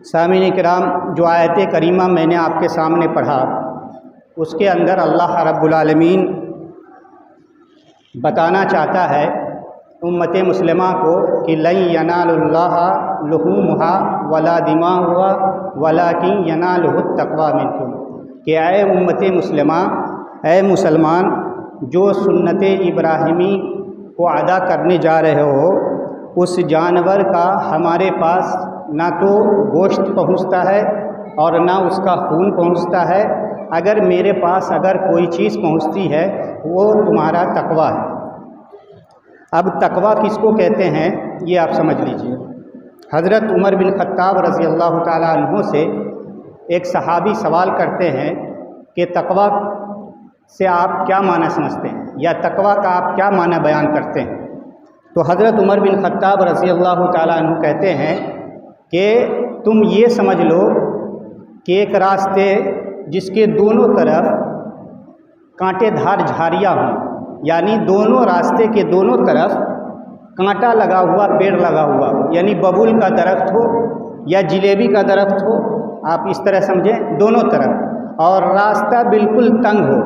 सामीन किराम, जो आयत करीमा मैंने आपके सामने पढ़ा उसके अंदर अल्लाह रब्बुल आलमीन बताना चाहता है उम्मत मुस्लिमा को कि लन यनालुल्लाह लुहूमुहा वला दिमाउहा वलाकिन यनालुहुत तक़वा मिनकुम, कि ऐ उम्मत मुस्लिमा, ऐ मुसलमान, जो सुन्नत इब्राहिमी को अदा करने जा रहे हो, उस जानवर का हमारे पास ना तो गोश्त पहुँचता है और ना उसका खून पहुँचता है। अगर मेरे पास अगर कोई चीज़ पहुँचती है वो तुम्हारा तकवा है। अब तकवा किसको कहते हैं ये आप समझ लीजिए। हज़रत उमर बिन ख़त्ताब रज़ी अल्लाह ताला अन्हु से एक सहाबी सवाल करते हैं कि तकवा से आप क्या माना समझते हैं, या तकवा का आप क्या माना बयान करते हैं। तो हज़रत उमर बिन ख़त्ताब रज़ी अल्लाह ताला अन्हु कहते हैं कि तुम ये समझ लो कि एक रास्ते जिसके दोनों तरफ कांटेदार झाड़ियाँ हों, यानी दोनों रास्ते के दोनों तरफ कांटा लगा हुआ पेड़ लगा हुआ, यानी बबूल का दरख्त हो या जिलेबी का दरख्त हो, आप इस तरह समझें, दोनों तरफ, और रास्ता बिल्कुल तंग हो,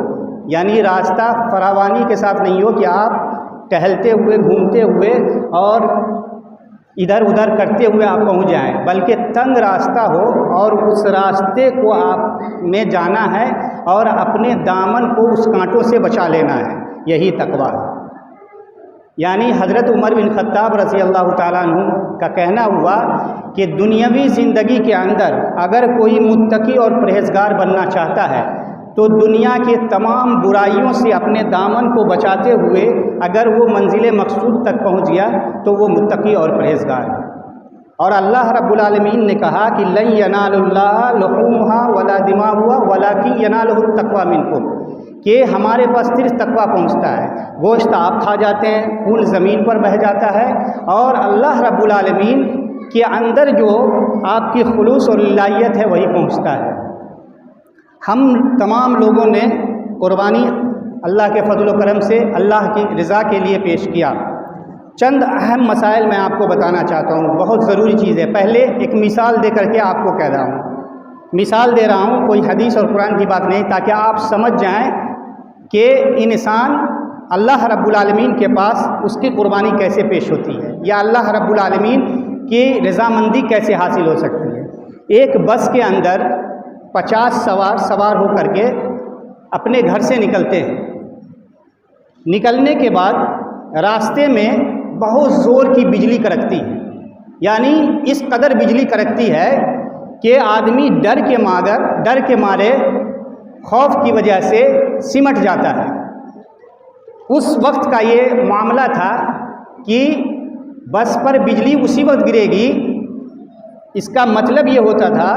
यानी रास्ता फरावानी के साथ नहीं हो कि आप टहलते हुए घूमते हुए और इधर उधर करते हुए आप पहुंच जाएं, बल्कि तंग रास्ता हो और उस रास्ते को आप में जाना है और अपने दामन को उस कांटों से बचा लेना है, यही तकवा है। यानी हज़रत उमर बिन ख़त्ताब रज़ी अल्लाह ताला अन्हु का कहना हुआ कि दुनियावी ज़िंदगी के अंदर अगर कोई मुत्तकी और परहेज़गार बनना चाहता है तो दुनिया के तमाम बुराइयों से अपने दामन को बचाते हुए अगर वो मंजिल मकसूद तक पहुंच गया तो वो मुत्तकी और परहेज़गार है। और अल्लाह रब्बुल आलमीन ने कहा कि लन यनालुल्लाह लुहूमुहा वला दिमाउहा वलाकिन यनालुहुत तक़वा मिनकुम, कि हमारे पास सिर्फ तकवा पहुंचता है, गोश्त आप खा जाते हैं, खून ज़मीन पर बह जाता है, और अल्लाह रब्बुल आलमीन के अंदर जो आपकी खुलूस और लायत है वही पहुंचता है। हम तमाम लोगों ने कुर्बानी अल्लाह के फजल व करम से अल्लाह की रज़ा के लिए पेश किया। चंद अहम मसाइल मैं आपको बताना चाहता हूँ, बहुत ज़रूरी चीज़ है। पहले एक मिसाल दे करके आपको कह रहा हूँ, मिसाल दे रहा हूँ, कोई हदीस और कुरान की बात नहीं, ताकि आप समझ जाएं कि इंसान अल्लाह रब्बुल आलमीन के पास उसकी कुर्बानी कैसे पेश होती है, या अल्लाह रब्बुल आलमीन की रज़ामंदी कैसे हासिल हो सकती है। एक बस के अंदर 50 सवार हो करके अपने घर से निकलते हैं। निकलने के बाद रास्ते में बहुत ज़ोर की बिजली कड़कती है, यानी इस कदर बिजली कड़कती है कि आदमी डर के मारे खौफ की वजह से सिमट जाता है। उस वक्त का ये मामला था कि बस पर बिजली उसी वक्त गिरेगी, इसका मतलब ये होता था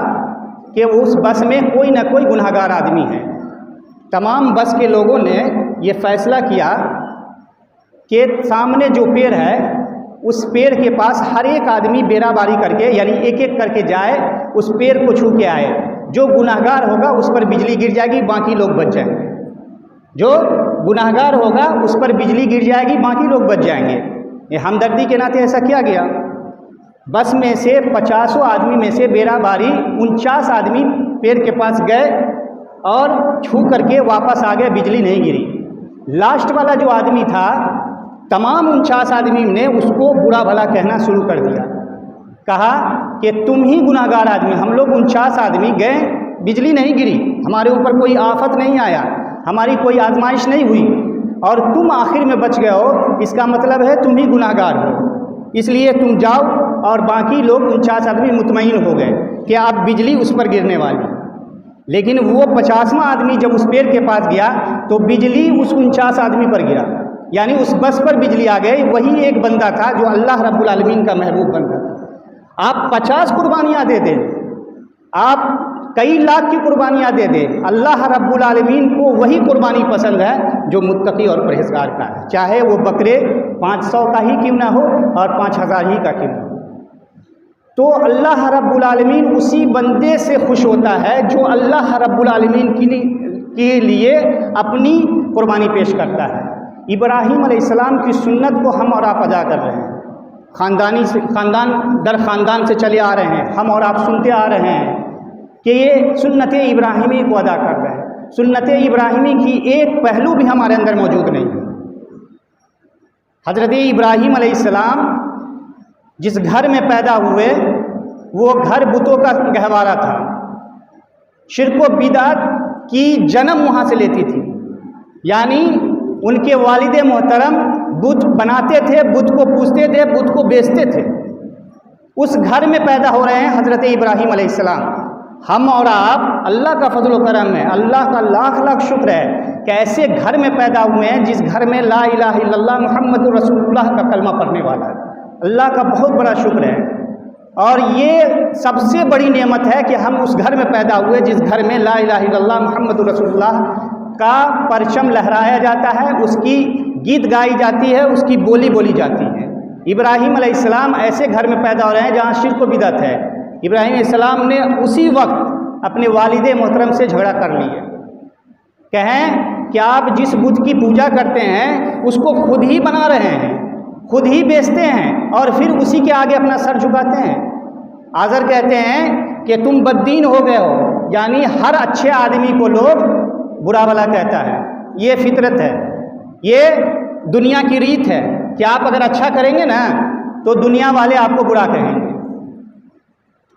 कि उस बस में कोई ना कोई गुनहगार आदमी है। तमाम बस के लोगों ने ये फ़ैसला किया कि सामने जो पेड़ है उस पेड़ के पास हर एक आदमी बेराबारी करके, यानी एक एक करके जाए, उस पेड़ को छू के आए। जो गुनहगार होगा उस पर बिजली गिर जाएगी, बाकी लोग बच जाएंगे। जो गुनहगार होगा उस पर बिजली गिर जाएगी, बाकी लोग बच जाएंगे। ये हमदर्दी के नाते ऐसा किया गया। बस में से 50 आदमी में से बेराबारी 49 आदमी पेड़ के पास गए और छू करके वापस आ गए, बिजली नहीं गिरी। लास्ट वाला जो आदमी था, तमाम 49 आदमी ने उसको बुरा भला कहना शुरू कर दिया। कहा कि तुम ही गुनाहगार आदमी, हम लोग 49 आदमी गए, बिजली नहीं गिरी, हमारे ऊपर कोई आफत नहीं आया, हमारी कोई आजमाइश नहीं हुई, और तुम आखिर में बच गए हो, इसका मतलब है तुम ही गुनाहगार हो। इसलिए तुम जाओ, और बाकी लोग 49 आदमी मुतमईन हो गए कि अब बिजली उस पर गिरने वाली। लेकिन वो 50वां आदमी जब उस पेड़ के पास गया तो बिजली उस 49 आदमी पर गिरा, यानी उस बस पर बिजली आ गई। वही एक बंदा था जो अल्लाह रब्बुल आलमीन का महबूब बन गया। आप 50 कुर्बानियाँ दे दें, आप कई लाख की कुर्बानियाँ दे दें, अल्लाह रब्बुल आलमीन को वही कुर्बानी पसंद है जो मुत्तकी और परहेज़गार का है, चाहे वो बकरे 500 का ही क्यों ना हो और 5000 ही का क्यों ना हो। तो अल्लाह रब्बुल आलमीन उसी बंदे से खुश होता है जो अल्लाह रब्बुल आलमीन के लिए अपनी कुर्बानी पेश करता है। इब्राहीम अलैहिस्सलाम की सुन्नत को हम और आप अदा कर रहे हैं। ख़ानदान दर ख़ानदान से चले आ रहे हैं, हम और आप सुनते आ रहे हैं कि ये सुन्नत इब्राहिमी को अदा कर रहे हैं। सुन्नत इब्राहिमी की एक पहलू भी हमारे अंदर मौजूद नहीं है। हज़रत इब्राहीम अलैहिस्सलाम जिस घर में पैदा हुए वो घर बुतों का गहवारा था। शिर्क व बिदअत की जन्म वहाँ से लेती थी, यानी उनके वालिद मोहतरम बुत बनाते थे, बुत को पूजते थे, बुत को बेचते थे। उस घर में पैदा हो रहे हैं हज़रत इब्राहीम अलैहिस्सलाम। हम और आप अल्लाह का फजल व करम है, अल्लाह का लाख लाख शुक्र है कि ऐसे घर में पैदा हुए हैं जिस घर में ला इलाहा इल्लल्लाह मुहम्मदुर रसूलुल्लाह का कलमा पढ़ने वाला है। अल्लाह का बहुत बड़ा शुक्र है। और ये सबसे बड़ी नेमत है कि हम उस घर में पैदा हुए जिस घर में ला इलाहा इल्लल्लाह मुहम्मदुर रसूलुल्लाह का परचम लहराया जाता है, उसकी गीत गाई जाती है, उसकी बोली बोली जाती है। इब्राहीम अलैहिस्सलाम ऐसे घर में पैदा हो रहे हैं जहाँ शिर्क व बिदअत है। इब्राहीम अलैहिस्सलाम ने उसी वक्त अपने वालिद मोहतरम से झगड़ा कर लिया। कहें कि आप जिस बुत की पूजा करते हैं उसको खुद ही बना रहे हैं, खुद ही बेचते हैं और फिर उसी के आगे अपना सर झुकाते हैं। आज़र कहते हैं कि तुम बद्दीन हो गए हो, यानी हर अच्छे आदमी को लोग बुरा भला कहता है। ये फितरत है, ये दुनिया की रीत है कि आप अगर अच्छा करेंगे ना तो दुनिया वाले आपको बुरा कहेंगे।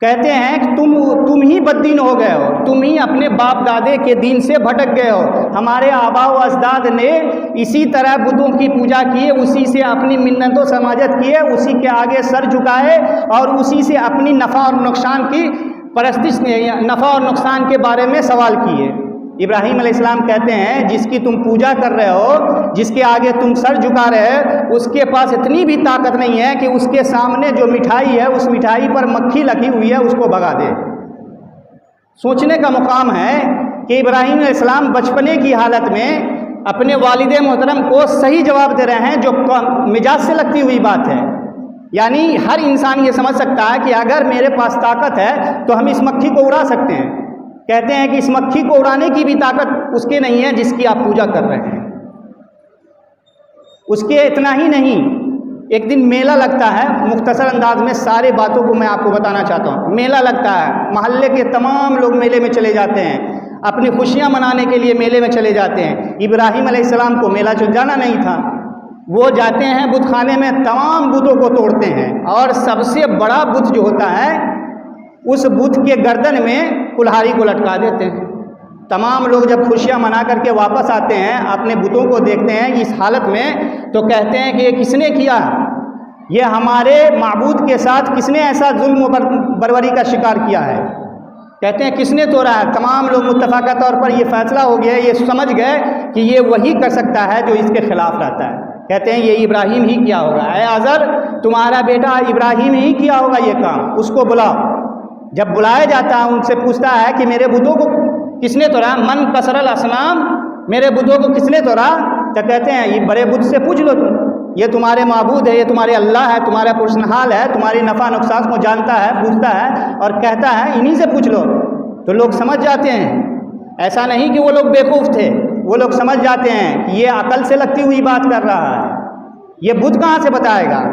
कहते हैं कि तुम ही बद्दीन हो गए हो, तुम ही अपने बाप दादे के दीन से भटक गए हो। हमारे आबा व अजदाद ने इसी तरह बुतों की पूजा किए, उसी से अपनी मिन्नतों समाजत किए, उसी के आगे सर झुकाए और उसी से अपनी नफ़ा और नुकसान की परस्तिश, नफ़ा और नुकसान के बारे में सवाल किए। इब्राहीम अलैहिस्सलाम कहते हैं जिसकी तुम पूजा कर रहे हो, जिसके आगे तुम सर झुका रहे हो, उसके पास इतनी भी ताकत नहीं है कि उसके सामने जो मिठाई है उस मिठाई पर मक्खी लगी हुई है उसको भगा दे। सोचने का मुकाम है कि इब्राहीम अलैहिस्सलाम बचपने की हालत में अपने वालिद मोहतरम को सही जवाब दे रहे हैं, जो मिजाज से लगती हुई बात है। यानी हर इंसान ये समझ सकता है कि अगर मेरे पास ताकत है तो हम इस मक्खी को उड़ा सकते हैं। कहते हैं कि इस मक्खी को उड़ाने की भी ताकत उसके नहीं है जिसकी आप पूजा कर रहे हैं। उसके इतना ही नहीं, एक दिन मेला लगता है, मुख्तसर अंदाज में सारे बातों को मैं आपको बताना चाहता हूँ। मेला लगता है, मोहल्ले के तमाम लोग मेले में चले जाते हैं, अपनी खुशियाँ मनाने के लिए मेले में चले जाते हैं। इब्राहीम अलैहिस्सलाम को मेला जाना नहीं था, वो जाते हैं बुत खाने में, तमाम बुतों को तोड़ते हैं और सबसे बड़ा बुत जो होता है उस बुत के गर्दन में कुल्हाड़ी को लटका देते हैं। तमाम लोग जब खुशियाँ मना करके वापस आते हैं, अपने बुतों को देखते हैं इस हालत में, तो कहते हैं कि ये किसने किया, ये हमारे माबूद के साथ किसने ऐसा जुल्म बरबरी का शिकार किया है। कहते हैं किसने तोड़ा है। तमाम लोग मुत्तफ़क़ा तौर पर ये फैसला हो गया, ये समझ गए कि ये वही कर सकता है जो इसके खिलाफ रहता है। कहते हैं ये इब्राहीम ही किया होगा। ऐ आज़र, तुम्हारा बेटा इब्राहीम ही किया होगा ये काम, उसको बुलाओ। जब बुलाया जाता है उनसे पूछता है कि मेरे बुतों को किसने तोड़ा, मन कसरल असनाम, मेरे बुतों को किसने तोड़ा। तो कहते हैं ये बड़े बुत से पूछ लो तुम, ये तुम्हारे माबूद है, ये तुम्हारे अल्लाह है, तुम्हारा पुरस्नहाल है, तुम्हारी नफ़ा नुकसान को जानता है, पूछता है और कहता है इन्हीं से पूछ लो। तो लोग समझ जाते हैं, ऐसा नहीं कि वो लोग बेवकूफ़ थे, वो लोग समझ जाते हैं कि ये अकल से लगती हुई बात कर रहा है, ये बुत कहाँ से बताएगा।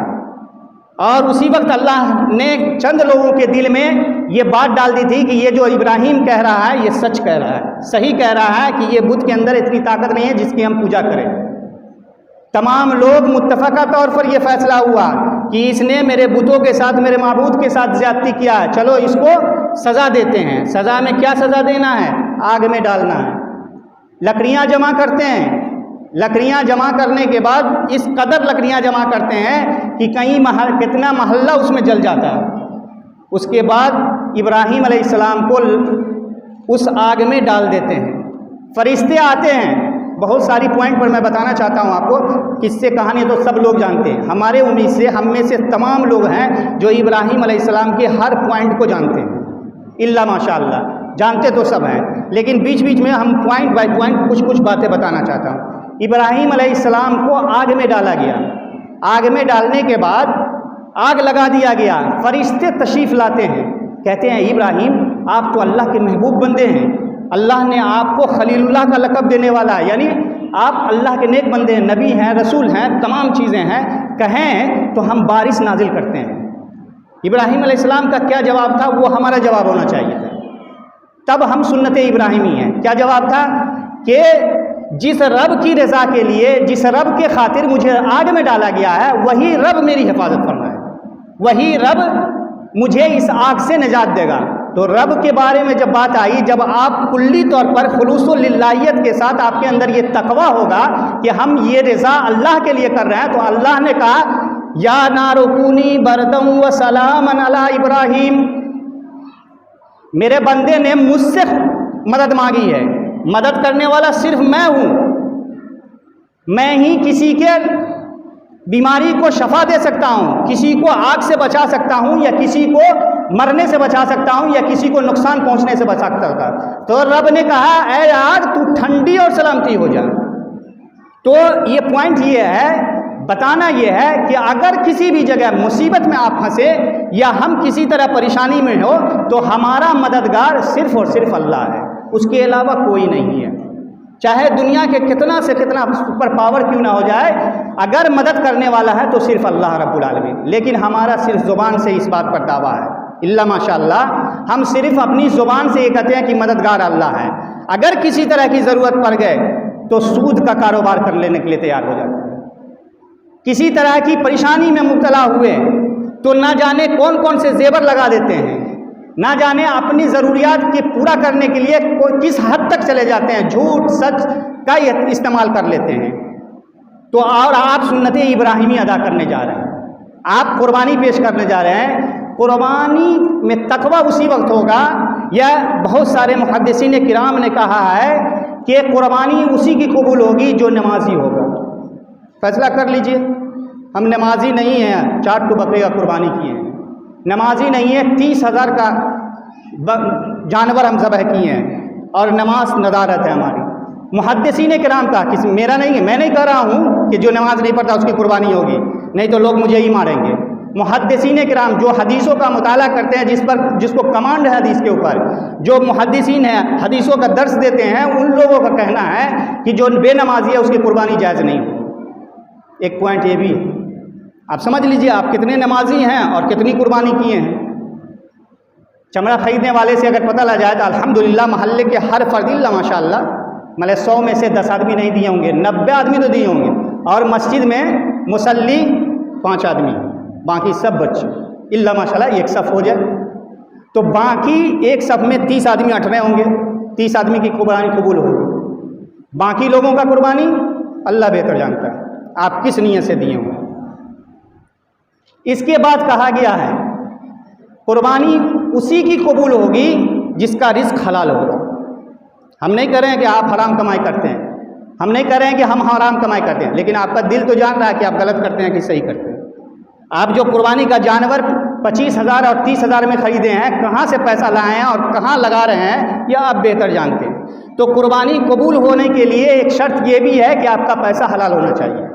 और उसी वक्त अल्लाह ने चंद लोगों के दिल में ये बात डाल दी थी कि ये जो इब्राहीम कह रहा है ये सच कह रहा है, सही कह रहा है कि ये बुत के अंदर इतनी ताकत नहीं है जिसकी हम पूजा करें। तमाम लोग मुत्तफ़क़ा तौर पर यह फैसला हुआ कि इसने मेरे बुतों के साथ, मेरे माबूद के साथ ज़्यादती किया है, चलो इसको सज़ा देते हैं। सज़ा में क्या सज़ा देना है, आग में डालना है। लकड़ियाँ जमा करते हैं, लकड़ियाँ जमा करने के बाद इस कदर लकड़ियाँ जमा करते हैं कि कहीं कितना महल्ला उसमें जल जाता है। उसके बाद इब्राहीम अलैहिस्सलाम को उस आग में डाल देते हैं। फरिश्ते आते हैं, बहुत सारी पॉइंट पर मैं बताना चाहता हूँ आपको, किससे कहानी तो सब लोग जानते हैं, हमारे उम्मीद से हम में से तमाम लोग हैं जो इब्राहीम अलैहिस्सलाम के हर पॉइंट को जानते हैं, इल्ला माशाअल्लाह, जानते तो सब हैं, लेकिन बीच बीच में हम पॉइंट बाय पॉइंट कुछ कुछ बातें बताना चाहता हूँ। इब्राहीम अलैहिस्सलाम को आग में डाला गया, आग में डालने के बाद आग लगा दिया गया। फरिश्ते तशरीफ़ लाते हैं, कहते हैं इब्राहीम आप तो अल्लाह के महबूब बंदे हैं, अल्लाह ने आपको खलीलुल्लाह का लक़ब देने वाला है, यानी आप अल्लाह के नेक बंदे हैं, नबी हैं, रसूल हैं, तमाम चीज़ें हैं, कहें तो हम बारिश नाजिल करते हैं। इब्राहीम अलैहिस्सलाम का क्या जवाब था? वो हमारा जवाब होना चाहिए था। तब हम सुन्नत इब्राहिमी हैं। क्या जवाब था? कि जिस रब की रज़ा के लिए, जिस रब के खातिर मुझे आग में डाला गया है, वही रब मेरी हिफाजत फरमाए, वही रब मुझे इस आग से निजात देगा। तो रब के बारे में जब बात आई, जब आप कुल्ली तौर पर खुलूसो लिल्लाहियत के साथ आपके अंदर ये तकवा होगा कि हम ये रज़ा अल्लाह के लिए कर रहे हैं, तो अल्लाह ने कहा या नारुकूनी बरदम व सलामन अला इब्राहिम, मेरे बंदे ने मुझसे मदद मांगी है, मदद करने वाला सिर्फ मैं हूँ, मैं ही किसी के बीमारी को शफा दे सकता हूँ, किसी को आग से बचा सकता हूँ, या किसी को मरने से बचा सकता हूँ, या किसी को नुकसान पहुँचने से बचा सकता हूँ। तो रब ने कहा ऐ आग तू ठंडी और सलामती हो जा। तो ये पॉइंट ये है, बताना ये है कि अगर किसी भी जगह मुसीबत में आप फंसे या हम किसी तरह परेशानी में हो, तो हमारा मददगार सिर्फ और सिर्फ अल्लाह है, उसके अलावा कोई नहीं है। चाहे दुनिया के कितना से कितना सुपर पावर क्यों ना हो जाए, अगर मदद करने वाला है तो सिर्फ अल्लाह रब्बुल आलमीन। लेकिन हमारा सिर्फ ज़ुबान से इस बात पर दावा है, इल्ला माशाअल्लाह, हम सिर्फ अपनी ज़ुबान से ये कहते हैं कि मददगार अल्लाह है। अगर किसी तरह की ज़रूरत पड़ गए तो सूद का कारोबार कर लेने के लिए तैयार हो जाते हैं। किसी तरह की परेशानी में मुब्तला हुए तो ना जाने कौन कौन से जेवर लगा देते हैं, ना जाने अपनी ज़रूरियात के पूरा करने के लिए किस हद तक चले जाते हैं, झूठ सच का इस्तेमाल कर लेते हैं। तो और आप सुन्नत इब्राहिमी अदा करने जा रहे हैं, आप कुर्बानी पेश करने जा रहे हैं। कुर्बानी में तकवा उसी वक्त होगा, या बहुत सारे मुहद्दिसीन किराम ने कहा है कि कुर्बानी उसी की कबूल होगी जो नमाजी होगा। फैसला कर लीजिए, हम नमाजी नहीं हैं, 4 बकरे का कुर्बानी किए हैं, नमाजी नहीं है, 30,000 का जानवर हम ज़बह किए हैं, और नमाज नदारत है हमारी। मुहद्दिसीन किराम का, किसी मेरा नहीं है, मैं नहीं कह रहा हूँ कि जो नमाज नहीं पढ़ता उसकी कुर्बानी होगी, नहीं तो लोग मुझे ही मारेंगे। मुहद्दिसीन किराम जो हदीसों का मुताला करते हैं, जिसको कमांड है हदीस के ऊपर, जो मुहद्दिसीन है, हदीसों का दर्स देते हैं, उन लोगों का कहना है कि जो बेनमाजी है उसकी कुर्बानी जायज़ नहीं हो। एक पॉइंट ये भी है, आप समझ लीजिए आप कितने नमाजी हैं और कितनी कुर्बानी किए हैं। चमड़ा खरीदने वाले से अगर पता लग जाए तो अल्हम्दुलिल्लाह महल्ले के हर फर्दिल्ला माशाअल्लाह, मतलब 100 में से 10 आदमी नहीं दिए होंगे, 90 आदमी तो दिए होंगे, और मस्जिद में मुसल्ली 5 आदमी, बाकी सब बच्चे, इल्ला माशाअल्लाह एक सफ़ हो जाए तो बाकी एक सफ़ में 30 आदमी अट रहे होंगे, 30 आदमी की कुर्बानी कबूल होगी। बाकी लोगों का कुर्बानी अल्लाह बेहतर जानता है आप किस नीयत से दिए होंगे। इसके बाद कहा गया है कुर्बानी उसी की कबूल होगी जिसका रिस्क हलाल होगा। हम नहीं कह रहे हैं कि आप हराम कमाई करते हैं, हम नहीं कह रहे हैं कि हम हराम कमाई करते हैं, लेकिन आपका दिल तो जान रहा है कि आप गलत करते हैं कि सही करते हैं। आप जो कुर्बानी का जानवर 25,000 और 30,000 में खरीदे हैं, कहाँ से पैसा लाए हैं और कहाँ लगा रहे हैं, यह आप बेहतर जानते हैं। तो कुर्बानी कबूल होने के लिए एक शर्त ये भी है कि आपका पैसा हलाल होना चाहिए,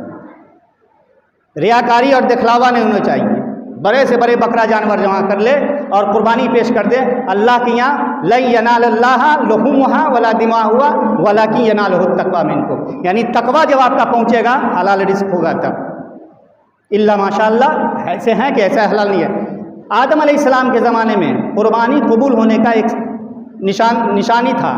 रियाकारी और दिखलावा नहीं होना चाहिए। बड़े से बड़े बकरा जानवर जमा कर ले और कुर्बानी पेश कर दे, अल्लाह के यहाँ लन यनालल्लाह लुहुमुहा वला दिमाहुहा वलाकिन यनालुहु तक़वा मिनकुम, यानी तकवा जब आपका पहुँचेगा हलाल रिस्क होगा तब। इल्ला माशाअल्लाह ऐसे हैं कि ऐसा हलाल नहीं है। आदम अलैहिस्सलाम के ज़माने में कुर्बानी कबूल होने का एक निशानी था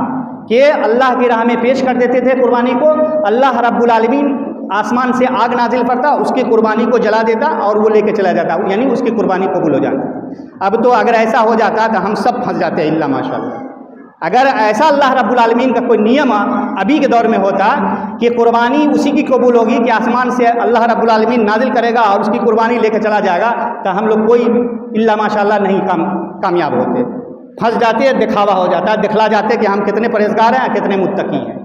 कि अल्लाह की राह में पेश कर देते थे कुर्बानी को, अल्लाह रब्बुल आलमीन आसमान से आग नाजिल करता, उसकी कुर्बानी को जला देता और वो लेके चला जाता, यानी उसकी कुर्बानी कबूल हो जाती। अब तो अगर ऐसा हो जाता तो हम सब फंस जाते हैं, इल्ला माशाअल्लाह। अगर ऐसा अल्लाह रब्बुल आलमीन का कोई नियम अभी के दौर में होता कि कुर्बानी उसी की कबूल होगी कि आसमान से अल्लाह रब्बुल आलमीन नाजिल करेगा और उसकी कुर्बानी लेकर चला जाएगा, तो हम लोग कोई इल्ला माशाअल्लाह नहीं कामयाब होते, फंस जाते, दिखावा हो जाता, दिखला जाते कि हम कितने परहेजगार हैं, कितने मुत्तकी हैं।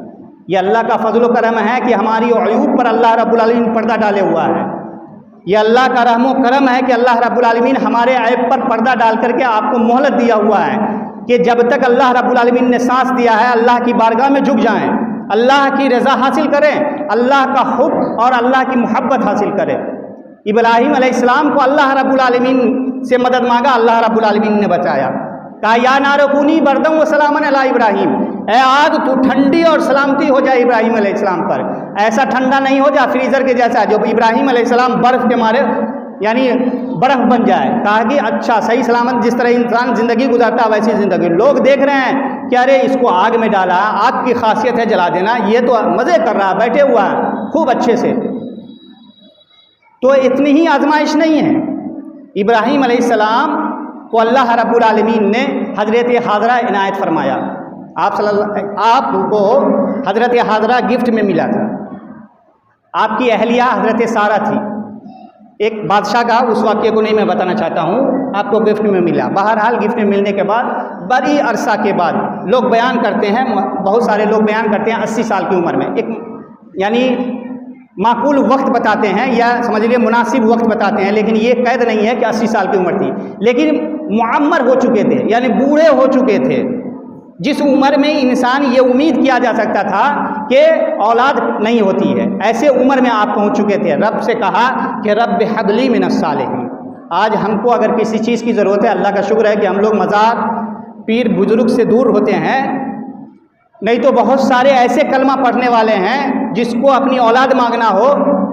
ये अल्लाह का फजल करम है कि हमारी अयूब पर अल्लाह रब्बुल आलमीन पर्दा डाले हुआ है। ये अल्लाह का रहमो करम है कि अल्लाह रब्बुल आलमीन हमारे ऐब पर पर्दा डाल करके आपको मोहलत दिया हुआ है कि जब तक अल्लाह रब्बुल आलमीन ने सांस दिया है अल्लाह की बारगाह में झुक जाएं, अल्लाह की रज़ा हासिल करें, अल्लाह का हुक्म और अल्लाह की मोहब्बत हासिल करें। इब्राहीम अलैहिस्सलाम को अल्लाह रब्बुल आलमीन से मदद मांगा, अल्लाह रब्बुल आलमीन ने बचाया। कहा या नारुकूनी बरदम व सलामन अला इब्राहीम, ए आग तू ठंडी और सलामती हो जाए इब्राहिम अलैहिस्सलाम पर, ऐसा ठंडा नहीं हो जाए फ्रीज़र के जैसा जो इब्राहिम अलैहिस्सलाम बर्फ़ के मारे यानी बर्फ़ बन जाए। कहा कि अच्छा सही सलामत जिस तरह इंसान ज़िंदगी गुजारता वैसी ज़िंदगी। लोग देख रहे हैं कि अरे इसको आग में डाला, आग की खासियत है जला देना, ये तो मज़े कर रहा है, बैठे हुआ है खूब अच्छे से। तो इतनी ही आजमाइश नहीं है। इब्राहिम अलैहिस्सलाम को अल्लाह रब्बुल आलमीन ने हज़रत हाजरा इनायत फरमाया। आपको हज़रत हाजरा गिफ्ट में मिला था। आपकी अहलिया हज़रत सारा थी। एक बादशाह का उस वाक़े को नहीं मैं बताना चाहता हूँ, आपको गिफ्ट में मिला। बहरहाल गिफ्ट में मिलने के बाद बड़ी अरसा के बाद लोग बयान करते हैं, बहुत सारे लोग बयान करते हैं 80 साल की उम्र में, एक यानी माकूल वक्त बताते हैं या समझ लीजिए मुनासिब वक्त बताते हैं, लेकिन ये कैद नहीं है कि 80 साल की उम्र थी। लेकिन मुअम्मर हो चुके थे, यानी बूढ़े हो चुके थे, जिस उम्र में इंसान ये उम्मीद किया जा सकता था कि औलाद नहीं होती है, ऐसे उम्र में आप पहुंच चुके थे। रब से कहा कि रब हबली मिनस सालिहीन। आज हमको अगर किसी चीज़ की ज़रूरत है, अल्लाह का शुक्र है कि हम लोग मज़ार पीर बुजुर्ग से दूर होते हैं, नहीं तो बहुत सारे ऐसे कलमा पढ़ने वाले हैं जिसको अपनी औलाद मांगना हो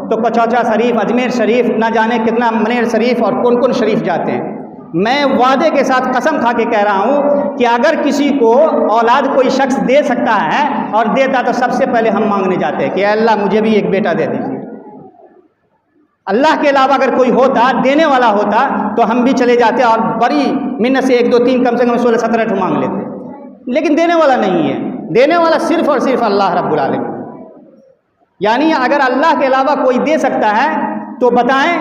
तो कचौचा शरीफ, अजमेर शरीफ, ना जाने कितना मनेर शरीफ और कौन कौन शरीफ जाते हैं। मैं वादे के साथ कसम खा के कह रहा हूँ कि अगर किसी को औलाद कोई शख्स दे सकता है और देता तो सबसे पहले हम मांगने जाते हैं कि अल्लाह मुझे भी एक बेटा दे दीजिए। अल्लाह के अलावा अगर कोई होता, देने वाला होता, तो हम भी चले जाते और बड़ी मिन्नत से 1 2 3 कम से कम 16 17 मांग लेते। लेकिन देने वाला नहीं है, देने वाला सिर्फ और सिर्फ अल्लाह रब्बुल आलमीन। यानी अगर अल्लाह के अलावा कोई दे सकता है तो बताएं,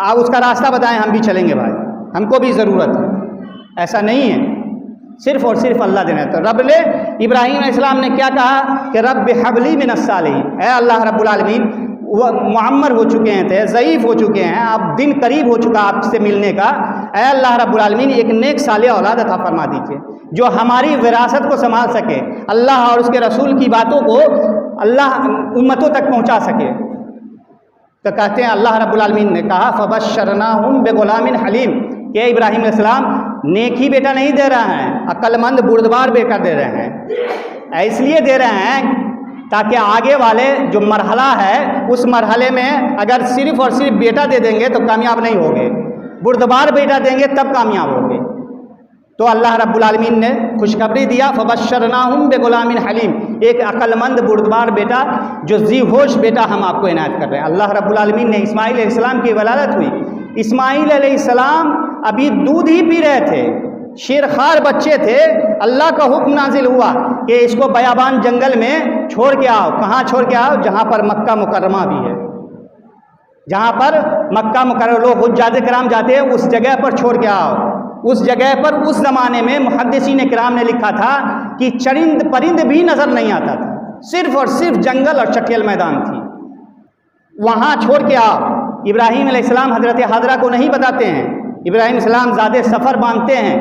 आप उसका रास्ता बताएं, हम भी चलेंगे भाई, हमको भी ज़रूरत है। ऐसा नहीं है, सिर्फ और सिर्फ अल्लाह देना है। तो रब ने इब्राहीम अलैहिस्सलाम ने क्या कहा कि रब हबली मिनस सालिहीन, ऐ अल्लाह रब्बुल आलमीन, वो मुअम्मर हो चुके हैं थे, ज़ईफ़ हो चुके हैं, अब दिन करीब हो चुका आपसे मिलने का, ऐ अल्लाह रब्बुल आलमीन एक नेक साले औलाद अता फरमा दीजिए जो हमारी विरासत को संभाल सके, अल्लाह और उसके रसूल की बातों को अल्लाह उम्मतों तक पहुँचा सके। तो कहते हैं अल्लाह रब्बुल आलमीन ने कहा फ़बश्शरनाहुम बिग़ुलामिन हलीम, कि इब्राहीम अलैहिस्सलाम नेक ही बेटा नहीं दे रहा है, अक्लमंद बुर्दबार बेटा दे रहे हैं। इसलिए दे रहे हैं ताकि आगे वाले जो मरहला है उस मरहले में अगर सिर्फ और सिर्फ बेटा दे देंगे तो कामयाब नहीं होंगे, बुर्दबार बेटा देंगे तब कामयाब होंगे। तो अल्लाह रब्बुल आलमीन ने खुशखबरी दिया फ़बश्शरनाहुम बिग़ुलामिन हलीम, एक अक्लमंद बुर्दबार बेटा जो जी होश बेटा हम आपको इनायत कर रहे हैं। अल्लाह रब्बुल आलमीन ने इस्माइल अलैहिस्सलाम की वलादत हुई। इस्माइल अलैहिस्सलाम अभी दूध ही पी रहे थे, शेरखार बच्चे थे। अल्लाह का हुक्म नाजिल हुआ कि इसको बयाबान जंगल में छोड़ के आओ। कहाँ छोड़ के आओ? जहाँ पर मक्का मुकर्रमा भी है, जहाँ पर मक्का मुकर्रमा लोग हुज्जाज किराम जाते हैं, उस जगह पर छोड़ के आओ। उस जगह पर उस ज़माने में मुहद्दिसीन किराम ने लिखा था कि चरिंद परिंद भी नज़र नहीं आता था, सिर्फ और सिर्फ जंगल और चटियल मैदान थी। वहाँ छोड़ के आओ। इब्राहीम अलैहिस्सलाम हज़रत हाजरा को नहीं बताते हैं। इब्राहीम अलैहिस्सलाम ज़्यादा सफ़र बांधते हैं,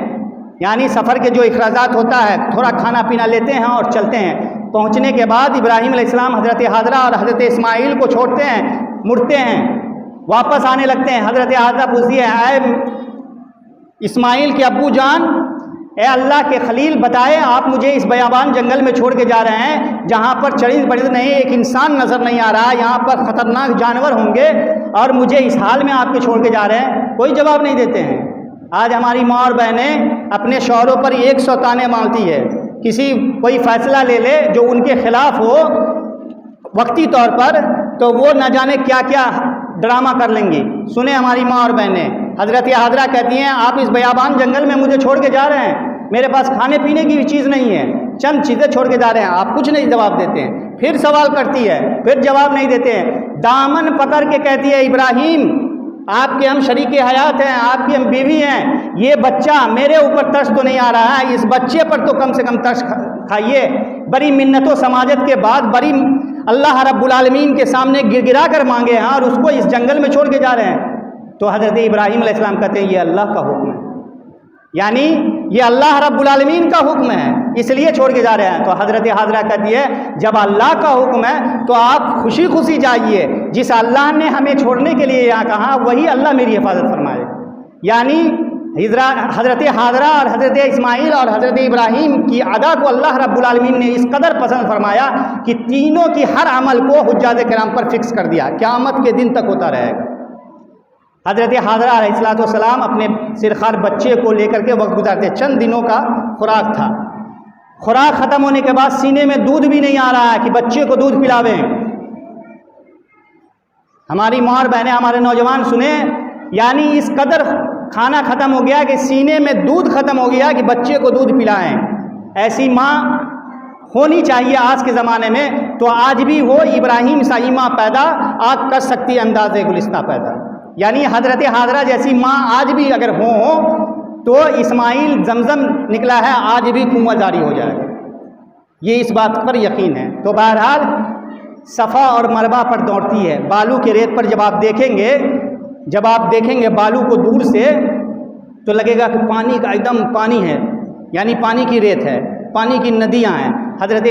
यानी सफ़र के जो इखराजात होता है, थोड़ा खाना पीना लेते हैं और चलते हैं। पहुँचने के बाद इब्राहीम अलैहिस्सलाम हज़रत हाजरा और हज़रत इस्माइल को छोड़ते हैं, मुड़ते हैं, वापस आने लगते हैं। हज़रत हाजरा पूछती है, आए इस्माइल के अब्बू जान, ए अल्लाह के खलील बताएं, आप मुझे इस बयाबान जंगल में छोड़ के जा रहे हैं जहाँ पर चरिंद परिंद नहीं, एक इंसान नज़र नहीं आ रहा, यहाँ पर ख़तरनाक जानवर होंगे और मुझे इस हाल में आपके छोड़ के जा रहे हैं। कोई जवाब नहीं देते हैं। आज हमारी माँ और बहनें अपने शौहरों पर 100 ताने मारती है, किसी कोई फ़ैसला ले ले जो उनके ख़िलाफ़ हो वक्ती तौर पर, तो वो न जाने क्या क्या ड्रामा कर लेंगी। सुने हमारी माँ और बहनें, हज़रत हाजरा कहती हैं आप इस बयाबान जंगल में मुझे छोड़ के जा रहे हैं, मेरे पास खाने पीने की भी चीज़ नहीं है, चंद चीज़ें छोड़ के जा रहे हैं, आप कुछ नहीं जवाब देते हैं। फिर सवाल करती है, फिर जवाब नहीं देते हैं। दामन पकड़ के कहती है, इब्राहीम आपके हम शरीके हयात हैं, आपकी हम बीवी हैं, ये बच्चा मेरे ऊपर तरस तो नहीं आ रहा है, इस बच्चे पर तो कम से कम तरस खाइए। बड़ी मिन्नतों समाजत के बाद बड़ी अल्लाह रब्बुल आलमीन के सामने गिड़गिड़ा कर मांगे हैं और उसको इस जंगल में छोड़ के जा रहे हैं। तो हज़रत इब्राहीम अलैहिस्सलाम कहते हैं ये अल्लाह का हुक्म है, यानी ये अल्लाह रब्बुल आलमीन का हुक्म है, इसलिए छोड़ के जा रहे हैं। तो हज़रत हाजरा कहती है जब अल्लाह का हुक्म है तो आप खुशी खुशी जाइए, जिस अल्लाह ने हमें छोड़ने के लिए यहाँ कहा वही अल्लाह मेरी हिफाजत फरमाए। यानी हज़रत हाजरा और हज़रत इस्माइल और हज़रत इब्राहीम की अदा को अल्लाह रब्बुल आलमीन ने इस कदर पसंद फरमाया कि तीनों की हर अमल को हुज्जाज किराम पर फिक्स कर दिया, क़यामत के दिन तक होता रहेगा। हज़रत हाजरा अलैहिस्सलाम अपने सिरखार बच्चे को लेकर के वक्त गुजारते, चंद दिनों का खुराक था, खुराक ख़त्म होने के बाद सीने में दूध भी नहीं आ रहा है कि बच्चे को दूध पिलावें। हमारी माँ और बहनें, हमारे नौजवान सुने, यानी इस कदर खाना ख़त्म हो गया कि सीने में दूध ख़त्म हो गया कि बच्चे को दूध पिलाएं। ऐसी माँ होनी चाहिए आज के ज़माने में, तो आज भी हो इब्राहीम सा ईमा पैदा आग कर सकती अंदाज़े गुलिस्ता पैदा। यानी हज़रत हाजरा जैसी माँ आज भी अगर हो तो इस्माइल जमजम निकला है आज भी कुआं जारी हो जाएगा, ये इस बात पर यकीन है। तो बहरहाल सफ़ा और मरवा पर दौड़ती है, बालू के रेत पर जब आप देखेंगे बालू को दूर से तो लगेगा कि पानी का एकदम पानी है, यानी पानी की रेत है, पानी की नदियाँ हैं। हज़रत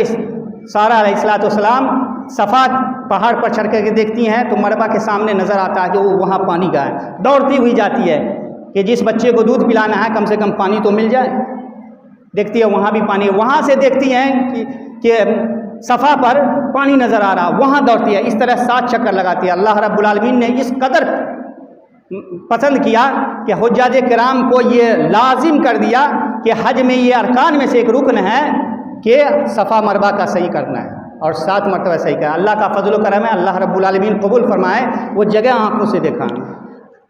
सारा अलैहिस्सलाम सफ़ा पहाड़ पर चढ़ करके देखती हैं तो मरवा के सामने नज़र आता है कि वो वहाँ पानी का है, दौड़ती हुई जाती है कि जिस बच्चे को दूध पिलाना है कम से कम पानी तो मिल जाए। देखती है वहाँ भी पानी है, वहाँ से देखती हैं कि सफ़ा पर पानी नज़र आ रहा, वहाँ दौड़ती है। इस तरह 7 चक्कर लगाती है। अल्लाह रब्बुल आलमीन ने इस कदर पसंद किया कि हुज्जाज किराम को ये लाजिम कर दिया कि हज में ये अरकान में से एक रुकन है कि सफ़ा मरवा का सही करना है और 7 मरतबा सही करना। अल्लाह का फजल करम है, अल्लाह रब्बुल आलमीन कबूल फरमाए, वो जगह आंखों से देखा।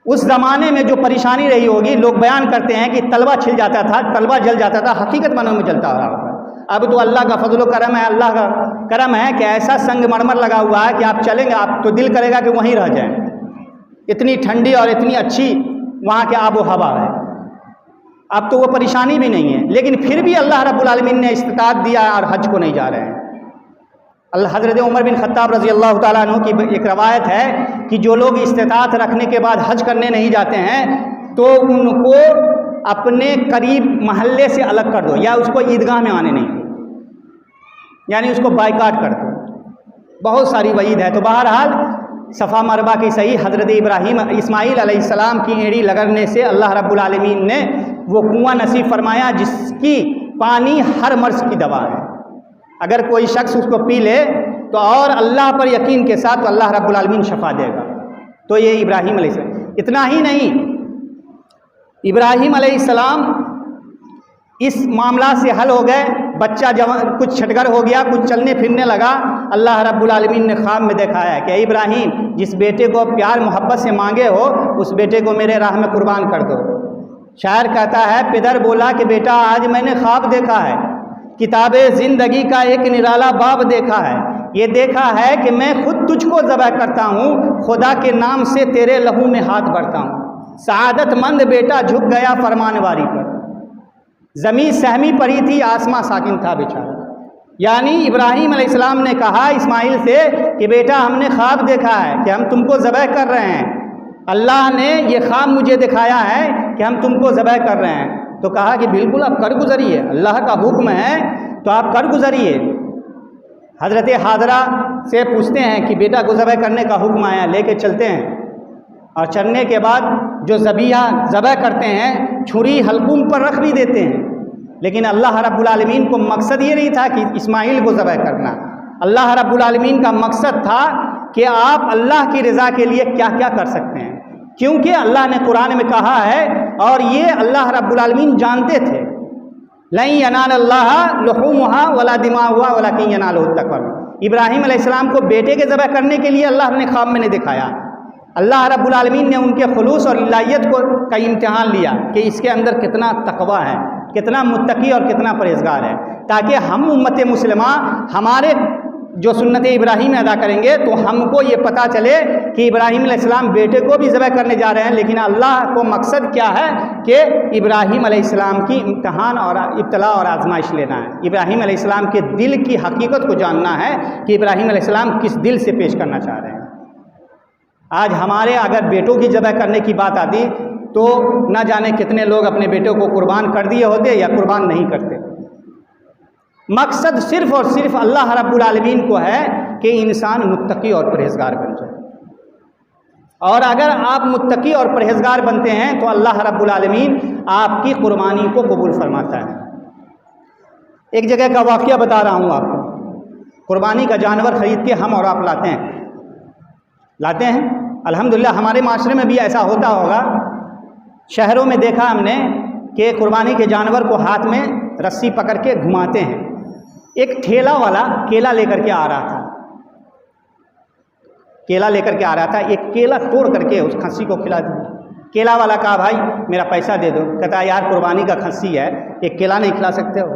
उस ज़माने में जो परेशानी रही होगी, लोग बयान करते हैं कि तलवा छिल जाता था, तलवा जल जाता था, हकीकत मानों में जलता रहा होगा। अब तो अल्लाह का फजल करम है, अल्लाह का करम है कि ऐसा संगमरमर लगा हुआ है कि आप चलेंगे आप तो दिल करेगा कि वहीं रह जाएं। इतनी ठंडी और इतनी अच्छी वहाँ की आबो हवा है। अब तो वो परेशानी भी नहीं है, लेकिन फिर भी अल्लाह रब्बुल आलमीन ने इस्तिताअत दिया और हज को नहीं जा रहे हैं। हज़रत उमर बिन ख़त्ताब रज़ी अल्लाह तआला अन्हु की एक रवायत है कि जो लोग इस्तिताअत रखने के बाद हज करने नहीं जाते हैं तो उनको अपने करीब महल्ले से अलग कर दो या उसको ईदगाह में आने नहीं दो, यानी उसको बाइकाट कर दो। बहुत सारी वईद है। तो बहरहाल सफ़ा मरवा की सही हज़रत इस्माइल अलैहिस्सलाम की एड़ी लगने से अल्लाह रब्बुल आलमीन ने वो कुआं नसीब फरमाया जिसकी पानी हर मर्ज़ की दवा है। अगर कोई शख्स उसको पी ले तो और अल्लाह पर यकीन के साथ तो अल्लाह रब्बुल आलमीन शफा देगा। तो ये इब्राहीम अलैहिस्सलाम, इतना ही नहीं, इब्राहीम अलैहिस्सलाम इस मामला से हल हो गए, बच्चा जवान कुछ छटगर हो गया, कुछ चलने फिरने लगा। अल्लाह रब्बुल आलमीन ने ख्वाब में दिखाया कि इब्राहीम जिस बेटे को प्यार मोहब्बत से मांगे हो उस बेटे को मेरे राह में कुर्बान कर दो। शायर कहता है, पिदर बोला कि बेटा आज मैंने ख्वाब देखा है, किताबे ज़िंदगी का एक निराला बाब देखा है, ये देखा है कि मैं खुद तुझको ज़बह करता हूँ, खुदा के नाम से तेरे लहू में हाथ भरता हूँ। सआदतमंद बेटा झुक गया फरमानवारी पर, ज़मीन सहमी पड़ी थी, आसमां साकिन था बेचारा। यानी इब्राहीम अलैहिस्सलाम ने कहा इस्माइल से कि बेटा हमने ख्वाब देखा है कि हम तुमको ज़बह कर रहे हैं, अल्लाह ने ये ख्वाब मुझे दिखाया है कि हम तुमको ज़बह कर रहे हैं। तो कहा कि बिल्कुल आप कर गुजरिए, अल्लाह का हुक्म है तो आप कर गुजरिए। हज़रत हाजरा से पूछते हैं कि बेटा को ज़बह करने का हुक्म आया, लेके चलते हैं और चलने के बाद जो ज़बह करते हैं छुरी हल्कुम पर रख भी देते हैं। लेकिन अल्लाह रब्बुल आलमीन को मकसद ये नहीं था कि इस्माइल को ज़बह करना, अल्लाह रब्बुल आलमीन का मकसद था कि आप अल्लाह की रज़ा के लिए क्या क्या कर सकते हैं, क्योंकि अल्लाह ने कुरान में कहा है और ये अल्लाह रब्बुल आलमीन जानते थे, लन यनालल्लाह लुहूमुहा वला दिमाउहा वलाकिन यनालुहु तक़वा। इब्राहीम अलैहिस्सलाम को बेटे के ज़बह करने के लिए अल्लाह ने ख्वाब में नहीं दिखाया। अल्लाह रब्बुल आलमीन ने उनके खुलूस और इलाहियत का इम्तिहान लिया कि इसके अंदर कितना तक़वा है, कितना मुत्तकी और कितना परहेज़गार है, ताकि हम उम्मत मुस्लिमा हमारे जो सुन्नत इब्राहीम अदा करेंगे तो हमको ये पता चले कि इब्राहीम अलैहिस्सलाम बेटे को भी ज़बह करने जा रहे हैं, लेकिन अल्लाह को मकसद क्या है कि इब्राहीम अलैहिस्सलाम की इम्तिहान और इब्तला और आजमाइश लेना है। इब्राहीम अलैहिस्सलाम के दिल की हकीकत को जानना है कि इब्राहीम अलैहिस्सलाम किस दिल से पेश करना चाह रहे हैं। आज हमारे अगर बेटों की ज़बह करने की बात आती तो न जाने कितने लोग अपने बेटों को कुर्बान कर दिए होते या कुर्बान नहीं करते। मकसद सिर्फ़ और सिर्फ अल्लाह रब्बुल आलमीन को है कि इंसान मुत्तकी और परहेज़गार बन जाए। और अगर आप मुत्तकी और परहेजगार बनते हैं तो अल्लाह रब्बुल आलमीन आपकी कुर्बानी को कबूल फरमाता है। एक जगह का वाक़या बता रहा हूँ आपको। कुर्बानी का जानवर ख़रीद के हम और आप लाते हैं। अल्हम्दुलिल्लाह हमारे माशरे में भी ऐसा होता होगा। शहरों में देखा हमने कि कुर्बानी के जानवर को हाथ में रस्सी पकड़ के घुमाते हैं। एक ठेला वाला केला लेकर के आ रहा था, एक केला तोड़ करके उस खस्सी को खिला दिया। केला वाला कहा भाई मेरा पैसा दे दो। कहता यार कुर्बानी का खस्सी है, एक केला नहीं खिला सकते हो?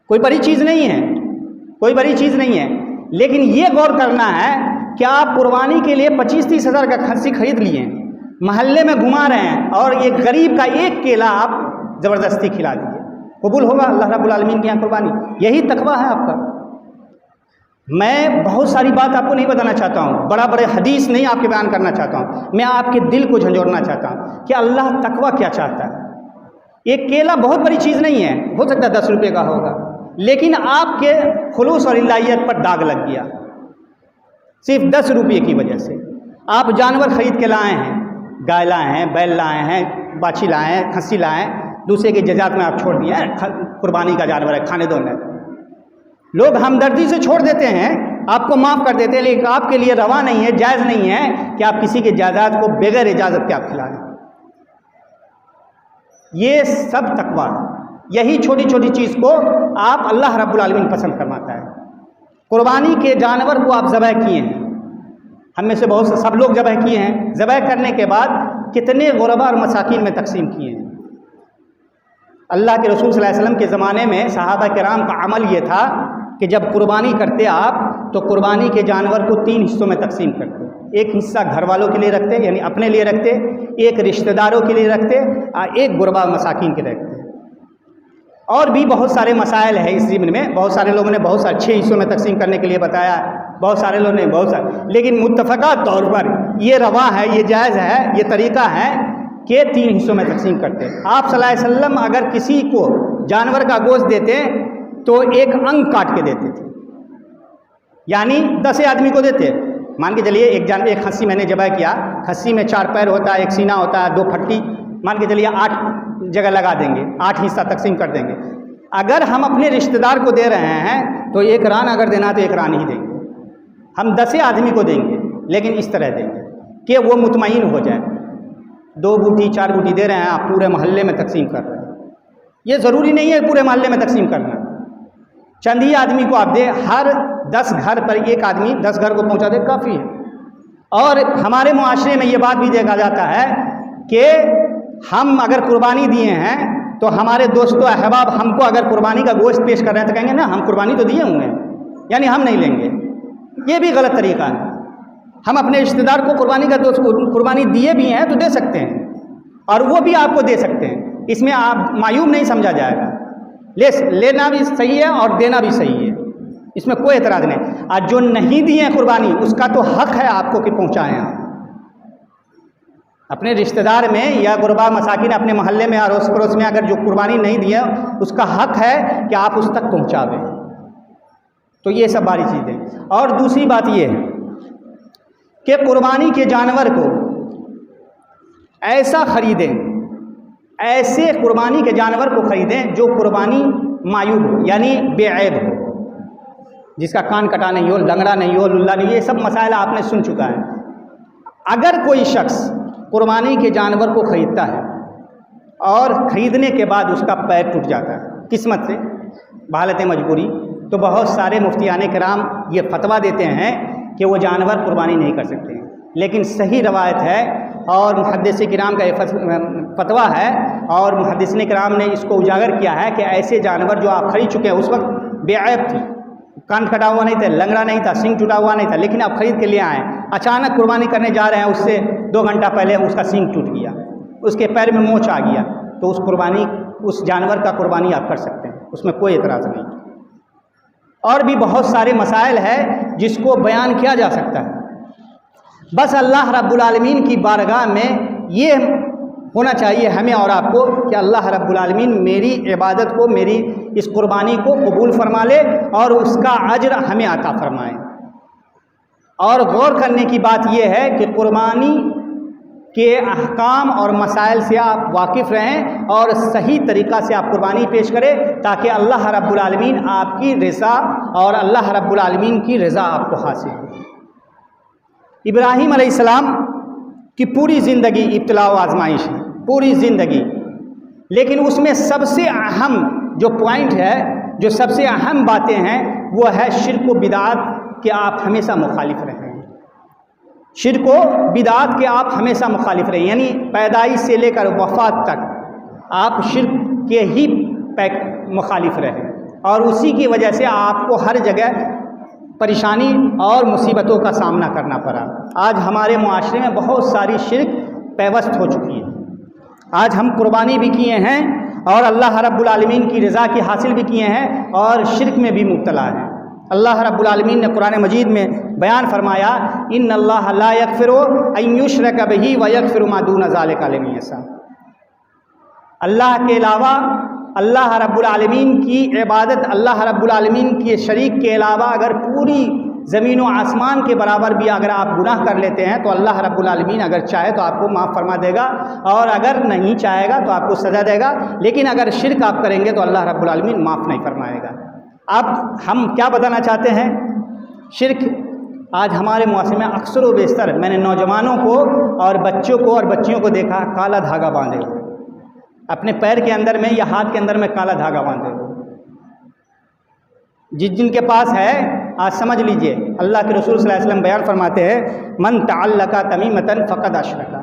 कोई बड़ी चीज़ नहीं है, लेकिन ये गौर करना है कि आप कुर्बानी के लिए 25-30 हज़ार का खस्सी खरीद लिए, महल्ले में घुमा रहे हैं और एक गरीब का एक केला आप ज़बरदस्ती खिला दिए। कबूल होगा अल्लाह रब्बुल आलमीन के यहाँ कुर्बानी? यही तकवा है आपका। मैं बहुत सारी बात आपको नहीं बताना चाहता हूँ, बड़े हदीस नहीं आपके बयान करना चाहता हूँ। मैं आपके दिल को झंझोड़ना चाहता हूँ कि अल्लाह तकवा क्या चाहता है। एक केला बहुत बड़ी चीज़ नहीं है, हो सकता है 10 रुपये का होगा, लेकिन आपके खुलूस और इलाहियत पर दाग लग गया सिर्फ 10 रुपये की वजह से। आप जानवर खरीद के लाए हैं, गाय लाए हैं, बैल लाए हैं, बाछी लाए हैं, खस्सी लाए हैं, दूसरे की जजात में आप छोड़ दिए हैं, कुर्बानी का जानवर है खाने दो न। लोग हमदर्दी से छोड़ देते हैं, आपको माफ़ कर देते हैं, लेकिन आपके लिए रवा नहीं है, जायज़ नहीं है कि आप किसी के जायदाद को बगैर इजाज़त के आप खिलाएं। ये सब तकवा, यही छोटी छोटी चीज़ को आप अल्लाह रब्बुल आलमीन पसंद फरमाता है। कुर्बानी के जानवर को आप ज़बह किए हैं, हम में से बहुत से सब लोग ज़बह किए हैं। ज़बह करने के बाद कितने गुरबा और मसाकीन में तकसीम किए हैं। अल्लाह के रसूल सल्लल्लाहु अलैहि वसल्लम के ज़माने में सहाबा किराम का अमल ये था कि जब कुर्बानी करते आप तो कुर्बानी के जानवर को 3 हिस्सों में तकसीम करते। एक हिस्सा घर वालों के लिए रखते, यानी अपने लिए रखते, एक रिश्तेदारों के लिए रखते और एक गुरबा मसाकीन के रखते। और भी बहुत सारे मसाइल है इस ज़िम्न में, बहुत सारे लोगों ने बहुत सारे 6 हिस्सों में तकसीम करने के लिए बताया, बहुत सारे लोगों ने बहुत सारे, लेकिन मुत्तफ़क़ा तौर पर ये रवा है, ये जायज़ है, ये तरीक़ा है कि 3 हिस्सों में तकसीम करते। आप सल्लल्लाहु अलैहि वसल्लम अगर किसी को जानवर का गोश्त देते तो एक अंग काट के देते थे, यानी 10 आदमी को देते। मान के चलिए एक खस्सी मैंने ज़बह किया, खस्सी में 4 पैर होता है, एक सीना होता है, 2 फट्टी, मान के चलिए 8 जगह लगा देंगे, 8 हिस्सा तकसीम कर देंगे। अगर हम अपने रिश्तेदार को दे रहे हैं तो 1 रान अगर देना तो 1 रान ही देंगे। हम 10 आदमी को देंगे, लेकिन इस तरह देंगे कि वो मुतमईन हो जाए। 2 बूटी 4 बूटी दे रहे हैं, आप पूरे मोहल्ले में तकसीम कर रहे हैं। ये ज़रूरी नहीं है पूरे मोहल्ले में तकसीम करना, चंद ही आदमी को आप दे, हर 10 घर पर 1 आदमी 10 घर को पहुंचा दे, काफ़ी है। और हमारे मुआशरे में ये बात भी देखा जाता है कि हम अगर कुर्बानी दिए हैं तो हमारे दोस्तों अहबाब हमको अगर कुर्बानी का गोश्त पेश कर रहे हैं तो कहेंगे ना हम कुर्बानी तो दिए हुए हैं, यानी हम नहीं लेंगे। ये भी गलत तरीका है। हम अपने रिश्तेदार को कुर्बानी का गोश्त कुर्बानी दिए भी हैं तो दे सकते हैं, और वो भी आपको दे सकते हैं, इसमें आप मायूब नहीं समझा जाएगा। लेना भी सही है और देना भी सही है, इसमें कोई एतराज़ नहीं। आज जो नहीं दिए कुर्बानी उसका तो हक है आपको कि पहुँचाएँ। आप अपने रिश्तेदार में या गुरबा मसाकिन अपने मोहल्ले में अड़ोस पड़ोस में अगर जो कुर्बानी नहीं दिए उसका हक है कि आप उस तक पहुँचावें। तो ये सब बारी चीज़ें। और दूसरी बात ये है कि कुर्बानी के जानवर को ऐसा ख़रीदें, ऐसे कुर्बानी के जानवर को ख़रीदें जो कुर्बानी मायूब हो, यानी बेऐब हो, जिसका कान कटा नहीं हो, लंगड़ा नहीं हो, लुल्ला नहीं हो। ये सब मसाइल आपने सुन चुका है। अगर कोई शख्स कुर्बानी के जानवर को ख़रीदता है और ख़रीदने के बाद उसका पैर टूट जाता है किस्मत से, बहालत मजबूरी, तो बहुत सारे मुफ्तियाने किराम ये फतवा देते हैं कि वो जानवर कुर्बानी नहीं कर सकते। लेकिन सही रवायत है और मुहद्दिस किराम का ये फतवा है और मुहद्दिस किराम ने इसको उजागर किया है कि ऐसे जानवर जो आप खरीद चुके हैं, उस वक्त बेऐब थी, कान कटा हुआ नहीं था, लंगड़ा नहीं था, सींग टूटा हुआ नहीं था, लेकिन आप खरीद के लिए आए, अचानक कुर्बानी करने जा रहे हैं, उससे 2 घंटा पहले उसका सींग टूट गया, उसके पैर में मोच आ गया, तो उस जानवर का कुर्बानी आप कर सकते हैं, उसमें कोई एतराज़ नहीं। और भी बहुत सारे मसाइल है जिसको बयान किया जा सकता है। बस अल्लाह रब्बुल आलमीन की बारगाह में ये होना चाहिए हमें और आपको कि अल्लाह रब्बुल आलमीन मेरी इबादत को, मेरी इस कुर्बानी को कबूल फरमा ले और उसका अज्र हमें अता फरमाए। और गौर करने की बात यह है कि कुर्बानी के अहकाम और मसाइल से आप वाकिफ़ रहें और सही तरीक़ा से आप कुर्बानी पेश करें, ताकि अल्लाह रब्बुल आलमीन आपकी रज़ा और अल्लाह रब्बुल आलमीन की रज़ा आपको हासिल हो। इब्राहीम अलैहिस्सलाम की पूरी ज़िंदगी इब्तिला व आज़माइश है, पूरी ज़िंदगी, लेकिन उसमें सबसे अहम जो पॉइंट है, जो सबसे अहम बातें हैं, वो है शिर्क व बिदात के आप हमेशा मुखालिफ रहें। शिर्क व बिदात के आप हमेशा मुखालिफ रहें, यानी पैदाइश से लेकर वफ़ात तक आप शिर्क के ही मुखालिफ रहें, और उसी की वजह से आपको हर जगह परेशानी और मुसीबतों का सामना करना पड़ा। आज हमारे मुआशरे में बहुत सारी शिर्क पैवस्त हो चुकी है। आज हम कुर्बानी भी किए हैं और अल्लाह रब्बुल आलमीन की रज़ा की हासिल भी किए हैं और शिर्क में भी मुब्तला हैं। अल्लाह रब्बुल आलमीन ने कुरान मजीद में बयान फरमाया, इन्नल्लाह ला यग़फ़िरु अन युश्रक बिही व यग़फ़िरु मा दून ज़ालिका लिमन यशा। अल्लाह के अलावा अल्लाह रब्बुल आलमीन की इबादत, अल्लाह रब्बुल आलमीन के शरीक के अलावा अगर पूरी ज़मीन व आसमान के बराबर भी अगर आप गुनाह कर लेते हैं तो अल्लाह रब्बुल आलमीन अगर चाहे तो आपको माफ़ फरमा देगा, और अगर नहीं चाहेगा तो आपको सज़ा देगा। लेकिन अगर शिर्क आप करेंगे तो अल्लाह रब्बुल आलमीन माफ़ नहीं फरमाएगा। अब हम क्या बताना चाहते हैं, शिर्क आज हमारे मुआशरे में अक्सर व बेशतर मैंने नौजवानों को और बच्चों को और बच्चियों को देखा काला धागा बांधे हुए, अपने पैर के अंदर में या हाथ के अंदर में काला धागा बांधे हुए। जिनके पास है आज समझ लीजिए, अल्लाह के रसूल सल्लल्लाहु अलैहि वसल्लम बयान फरमाते हैं, मन तअल्लका तमीमतन फ़क़द अशरका,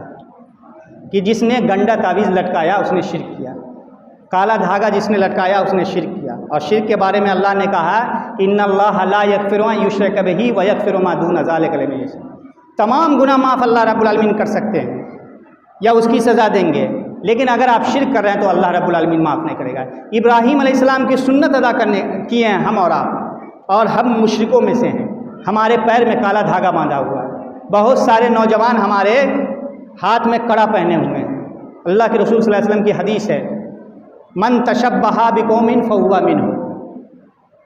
कि जिसने गंडा तावीज़ लटकाया उसने शिर्क किया, काला धागा जिसने लटकाया उसने शिर्क किया। और शिर्क के बारे में अल्लाह ने कहा, इन्नल्लाह ला यग़फ़िरु अन युश्रक बिही व यग़फ़िरु मा दून ज़ालिका लिमन यशा। तमाम गुनाह माफ़ अल्लाह रब्बुल आलमीन कर सकते हैं या उसकी सज़ा देंगे, लेकिन अगर आप शिर्क कर रहे हैं तो अल्लाह रब्बुल आलमीन माफ़ नहीं करेगा। इब्राहीम अलैहिस्सलाम की सुन्नत अदा करने किए हैं हम और आप, और हम मुशरिकों में से हैं। हमारे पैर में काला धागा बांधा हुआ है, बहुत सारे नौजवान हमारे हाथ में कड़ा पहने हुए हैं। अल्लाह के रसूल सल्लल्लाहु अलैहि वसल्लम की हदीस है, मन तशब्बहा बिकौमिन फहुवा मिनहुम।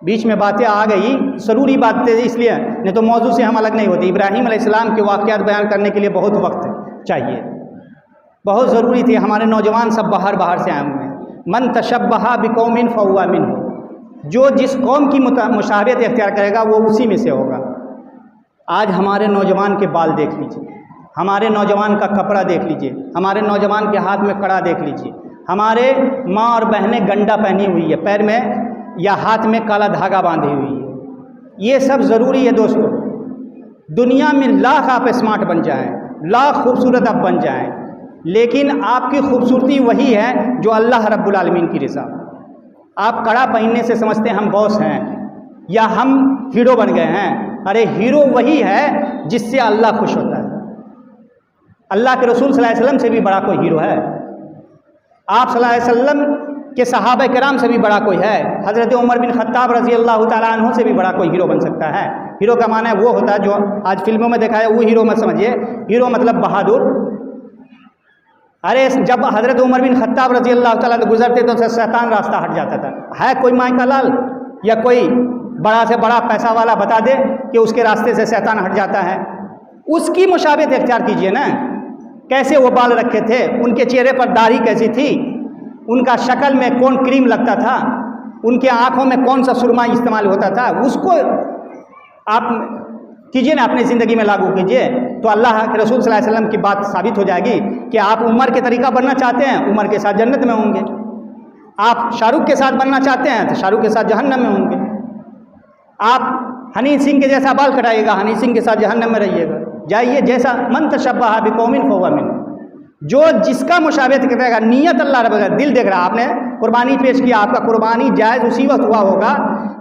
बीच में बातें आ गई, ज़रूरी बातें इसलिए, नहीं तो मौजू से हम अलग नहीं होते। इब्राहीम अलैहिस्सलाम के वाक़यात बयान करने के लिए बहुत वक्त चाहिए, बहुत ज़रूरी थी। हमारे नौजवान सब बाहर से आए हुए हैं। मन तशब्बहा बिकौमिन फहुवा मिनहुम, जो जिस कौम की मुशाबहत इख्तियार करेगा वो उसी में से होगा। आज हमारे नौजवान के बाल देख लीजिए, हमारे नौजवान का कपड़ा देख लीजिए, हमारे नौजवान के हाथ में कड़ा देख लीजिए, हमारे माँ और बहनें गंडा पहनी हुई है, पैर में या हाथ में काला धागा बांधी हुई है। ये सब ज़रूरी है दोस्तों। दुनिया में लाख आप स्मार्ट बन जाएं, लाख खूबसूरत आप बन जाएं, लेकिन आपकी खूबसूरती वही है जो अल्लाह रब्बुल आलमीन की रज़ा। आप कड़ा पहनने से समझते हैं हम बॉस हैं या हम हीरो बन गए हैं। अरे हीरो वही है जिससे अल्लाह खुश होता है। अल्लाह के रसूल सल्लल्लाहु अलैहि वसल्लम से भी बड़ा कोई हीरो है? आप सल्लल्लाहु अलैहि वसल्लम के सहाबा किराम से भी बड़ा कोई है? हज़रत उमर बिन खत्ताब रज़ी अल्लाह ताला अन्हु से भी बड़ा कोई हीरो बन सकता है? हीरो का माना है वो होता है जो आज फिल्मों में देखा है, वो हीरो मत समझिए। हीरो मतलब बहादुर। अरे जब हज़रत उमर बिन खत्ताब रज़ी अल्लाह ताला गुजरते तो शैतान रास्ता हट जाता था। है कोई माई का लाल या कोई बड़ा से बड़ा पैसा वाला बता दे कि उसके रास्ते से शैतान हट जाता है? उसकी मुशाबहत इख्तियार कीजिए ना। कैसे वो बाल रखे थे, उनके चेहरे पर दाढ़ी कैसी थी, उनका शक्ल में कौन क्रीम लगता था, उनके आँखों में कौन सा सुरमा इस्तेमाल होता था, उसको आप कीजिए ना, अपनी ज़िंदगी में लागू कीजिए, तो अल्लाह के रसूल सल्लल्लाहु अलैहि वसल्लम की बात साबित हो जाएगी कि आप उमर के तरीका बनना चाहते हैं, उमर के साथ जन्नत में होंगे। आप शाहरुख के साथ बनना चाहते हैं तो शाहरुख के साथ जहन्नम में होंगे। आप हनी सिंह के जैसा बाल कटाइएगा, हनी सिंह के साथ जहन्नम में रहिएगा। जाइए, जैसा मन तशब्बहा बिकौमिन फहुवा मिनहुम, जो जिसका मुशाबहत करेगा। नीयत अल्लाह रब्बुल, दिल देख रहा। आपने कुर्बानी पेश किया, आपका कुर्बानी जायज़ उसी वक्त हुआ होगा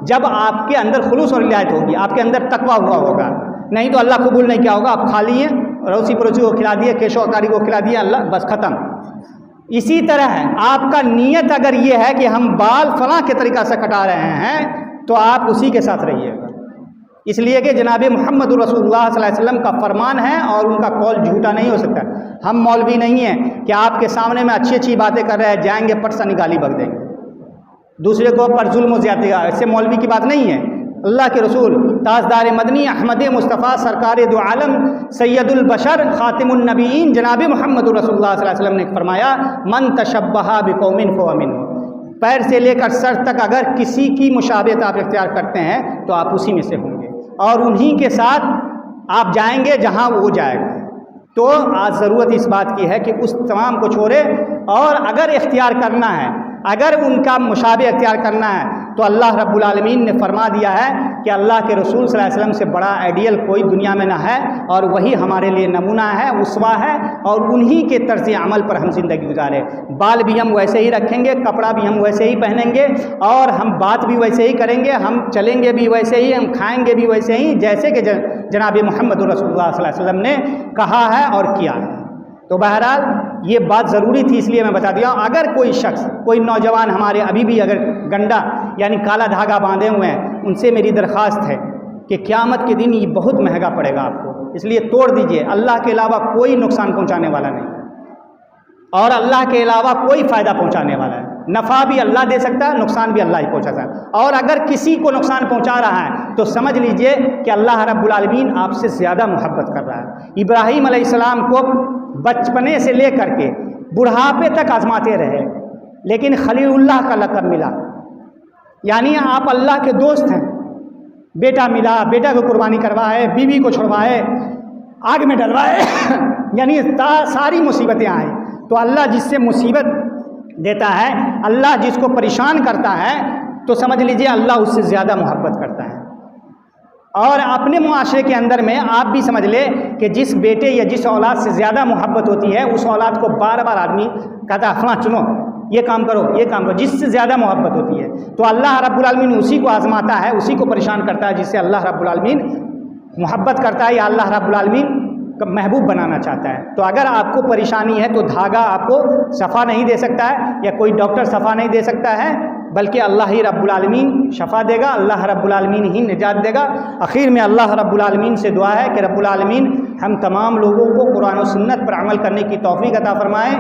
जब आपके अंदर खुलूस और रियायत होगी, आपके अंदर तकवा हुआ होगा। नहीं तो अल्लाह कबूल नहीं किया होगा। आप खा लिए, रोसी पड़ोसी को खिला दिए, केशो अकारी को खिला दिया, अल्लाह बस ख़त्म। इसी तरह है, आपका नीयत अगर ये है कि हम बाल फलां के तरीक़ा से कटा रहे हैं तो आप उसी के साथ रहिएगा। इसलिए कि जनाब मोहम्मद रसूलुल्लाह सल्लल्लाहु अलैहि वसल्लम का फरमान है और उनका कौल झूठा नहीं हो सकता। हम मौलवी नहीं हैं कि आपके सामने में अच्छी अच्छी बातें कर रहे हैं, जाएंगे पट सा निकाली बक देंगे, दूसरे को पर जुल्म ज़्यादती, ऐसे मौलवी की बात नहीं है। अल्लाह के रसूल ताजदार मदनी अहमद मुस्तफ़ा सरकार दो आलम सैयदुल बशर ख़ातिमुन नबीयीन जनाब मोहम्मद रसूलुल्लाह सल्लल्लाहु अलैहि वसल्लम ने फरमाया, मन तशब्बहा बिकौमिन फहुवा मिनहुम। पैर से लेकर सर तक अगर किसी की मुशाबहत आप इख्तियार करते हैं तो आप उसी में से होंगे और उन्हीं के साथ आप जाएंगे जहां वो जाएगा। तो आज ज़रूरत इस बात की है कि उस तमाम को छोड़े और अगर इख्तियार करना है, अगर उनका मुशाबह इख्तियार करना है तो अल्लाह रब्बुल आलमीन ने फरमा दिया है कि अल्लाह के रसूल सल्लल्लाहु अलैहि वसल्लम से बड़ा आइडियल कोई दुनिया में ना है और वही हमारे लिए नमूना है, उस्वा है और उन्हीं के तर्ज़ अमल पर हम ज़िंदगी गुजारे। बाल भी हम वैसे ही रखेंगे, कपड़ा भी हम वैसे ही पहनेंगे और हम बात भी वैसे ही करेंगे, हम चलेंगे भी वैसे ही, हम खाएंगे भी वैसे ही जैसे कि जनाब मोहम्मद रसूलुल्लाह सल्लल्लाहु अलैहि वसल्लम ने कहा है और किया है। तो बहरहाल ये बात ज़रूरी थी इसलिए मैं बता दिया। अगर कोई शख्स, कोई नौजवान हमारे अभी भी अगर गंडा यानी काला धागा बांधे हुए हैं, उनसे मेरी दरख्वास्त है कि क़यामत के दिन ये बहुत महंगा पड़ेगा आपको, इसलिए तोड़ दीजिए। अल्लाह के अलावा कोई नुकसान पहुंचाने वाला नहीं और अल्लाह के अलावा कोई फ़ायदा पहुंचाने वाला है। नफ़ा भी अल्लाह दे सकता है, नुकसान भी अल्लाह ही पहुंचाता है। और अगर किसी को नुकसान पहुंचा रहा है तो समझ लीजिए कि अल्लाह रब्बुल आलमीन आपसे ज़्यादा मोहब्बत कर रहा है। इब्राहीम अलैहिस्सलाम को बचपने से लेकर के बुढ़ापे तक आजमाते रहे, लेकिन खलीलुल्लाह का लक़ब मिला, यानी आप अल्लाह के दोस्त हैं। बेटा मिला, बेटा को कुर्बानी करवाए, बीवी को छुड़वाए, आग में डलवाए यानी सारी मुसीबतें आई। तो अल्लाह जिससे मुसीबत देता है, अल्लाह जिसको परेशान करता है, तो समझ लीजिए अल्लाह उससे ज़्यादा मोहब्बत करता है। और अपने मुआशरे के अंदर में आप भी समझ ले कि जिस बेटे या जिस औलाद से ज़्यादा मोहब्बत होती है, उस औलाद को बार बार आदमी कहता है फलां चुनो, ये काम करो, ये काम करो, जिससे ज़्यादा मोहब्बत होती है। तो अल्लाह रब्बुल आलमीन उसी को आजमाता है, उसी को परेशान करता है जिससे अल्लाह रब्बुल आलमीन मोहब्बत करता है या अल्लाह रब्बुल आलमीन का महबूब बनाना चाहता है। तो अगर आपको परेशानी है तो धागा आपको शफ़ा नहीं दे सकता है या कोई डॉक्टर शफ़ा नहीं दे सकता है, बल्कि अल्लाह ही रब्बुल आलमीन शफ़ा देगा, अल्लाह रब्बुल आलमीन ही निजात देगा। आखिर में अल्लाह रब्बुल आलमीन से दुआ है कि रब्बुल आलमीन हम तमाम लोगों को कुरान और सुन्नत पर अमल करने की तौफीक अता फरमाएँ।